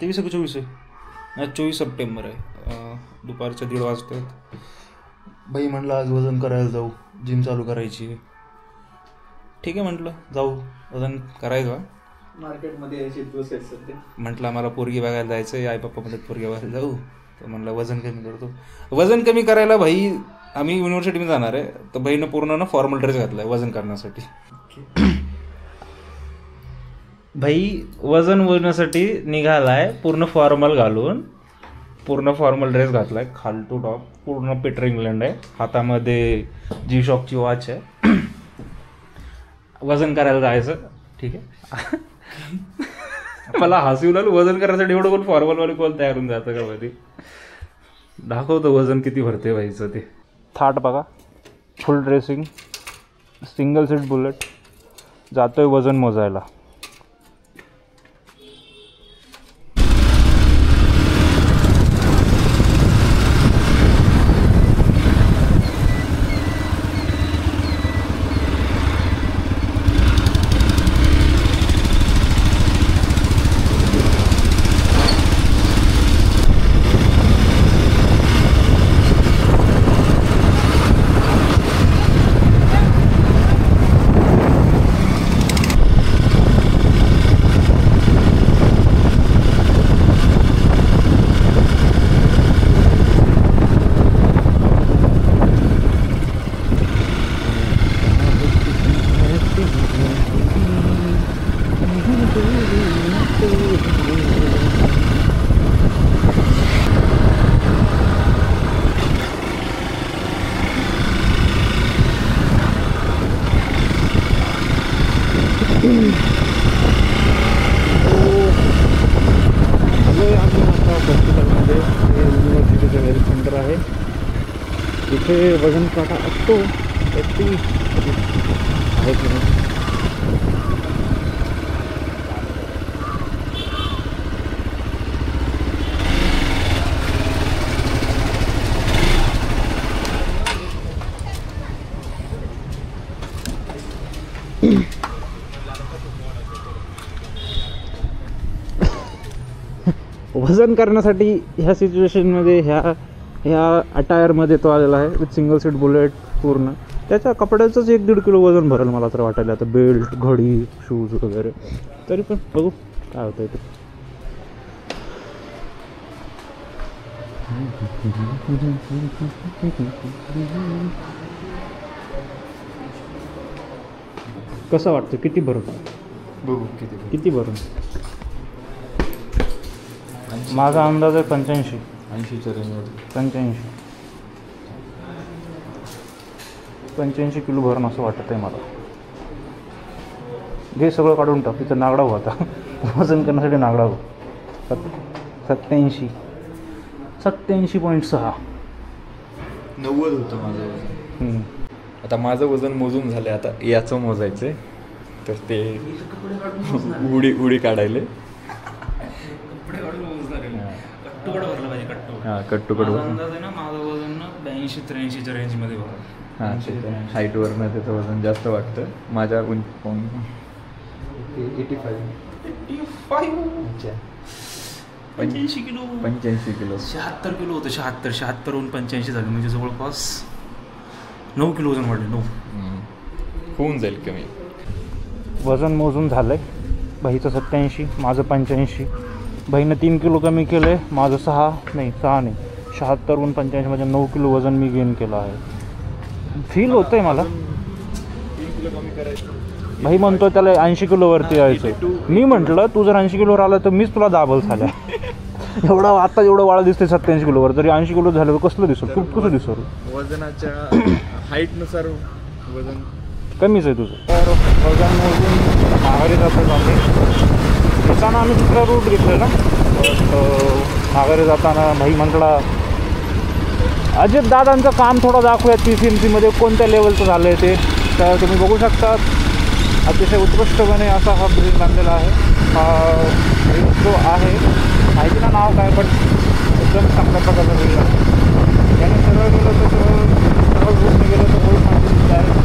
23 का 24 आहे? 24 सप्टेंबर आहे. दुपारच्या 1:30 वाजतात. भाई म्हटलं आज वजन करायला जाऊ, जिम चालू करायची. ठीक आहे म्हटलं जाऊ, वजन करायचं. मार्केटमध्ये म्हटलं आम्हाला पोरगी बघायला जायचं आहे, आई पप्पा म्हणतात पोरगी बघायला जाऊ. तर म्हटलं वजन कमी करतो. वजन कमी करायला भाई आम्ही युनिव्हर्सिटीमध्ये जाणार आहे, तर भाईनं पूर्ण फॉर्मल ड्रेस घातला आहे वजन करण्यासाठी. भाई वजन मोजण्यासाठी निघालाय पूर्ण फॉर्मल घालून, पूर्ण फॉर्मल ड्रेस घातलाय, खालटू टॉप, पूर्ण पीटर इंग्लंड आहे, हातामध्ये जी शॉकची वॉच आहे. वजन करायला जायचं. ठीक आहे. मला हसू लागलं, वजन करायसाठी एवढं कोण फॉर्मलवाले कोण तयार होऊन जातं का मध्ये. दाखवतं वजन किती भरते व्हायचं ते. थाट बघा, फुल ड्रेसिंग, सिंगल सीट बुलेट, जातोय वजन मोजायला. युनिव्हर्सिटीचं हेल्थ सेंटर आहे, इथे वजन काटा असतो. आहे की नाही? वजन करण्यासाठी ह्या सिच्युएशनमध्ये ह्या अटायरमध्ये तो आलेला आहे विथ सिंगल सीट बुलेट पूर्ण. त्याच्या कपड्याचंच 1-1.5 किलो वजन भरेल मला तर वाटायला आता, बेल्ट, घडी, शूज वगैरे. तरी पण बघू काय होतं ते. कसं वाटतं, किती भरून बघू किती भरून? माझा अंदाज आहे 85-80च्या रेंजमध्ये. 85 किलो भरून असं वाटत आहे मला. घे सगळं काढून टाक, तिथं नागडा हो आता. वजन करण्यासाठी नागडा हो. 87.6 90 होतं माझं वजन. आता माझं वजन मोजून झालं, आता याचं मोजायचं आहे. तर ते उडी काढायले कट्टुकड अंदाज आहे ना. माझं वजन 82-83च्या रेंजमध्ये बघा. हां, हाईटवरनं त्याचं वजन जास्त वाटतं. माझ्या 85 किलो. 85 किलो 76 किलो होतं. 76 85 झालं, म्हणजे जवळपास 9 किलो वजन वाढले. 9 होऊन जाईल कमी. वजन मोजून झालं आहे. बाईचं 87, माझं 85. बाईनं 3 किलो कमी केलं आहे. माझं 6 नाही 76 85 म्हणजे 9 किलो वजन मी गेन केलं आहे. फील होतं आहे मला. 3 किलो कमी करायचं. भाई म्हणतो त्याला 80 किलोवरती यायचं. मी म्हटलं तू जर 80 किलोवर आला तर मीच तुला दाबल झाल्या. आता एवढं वाळा दिसते 87 किलोवर, तरी 80 किलो झालं तर कसलं दिसत? कसं दिसत? वजनाच्या हाईटनुसार वजन कमीच आहे तुझं. तर वजन मोजून माघारी जातो आम्ही. येताना आम्ही दुसरा रूट घेतलेला, माघारी जाताना भाई म्हटला अजित दादांचं काम थोडं दाखवूया TCMCमध्ये कोणत्या लेवलचं झालं आहे ते. तर तुम्ही बघू शकता अतिशय उत्कृष्टपणे असा हा ब्रिज बांधलेला आहे. हा ब्रिज जो आहे माहिती ना नाव काय, पण एकदम चांगल्या प्रकारचा ब्रिज आहे. याने सरळ गेलं तर सरळ रूटने गेलं तर होईल डायरेक्ट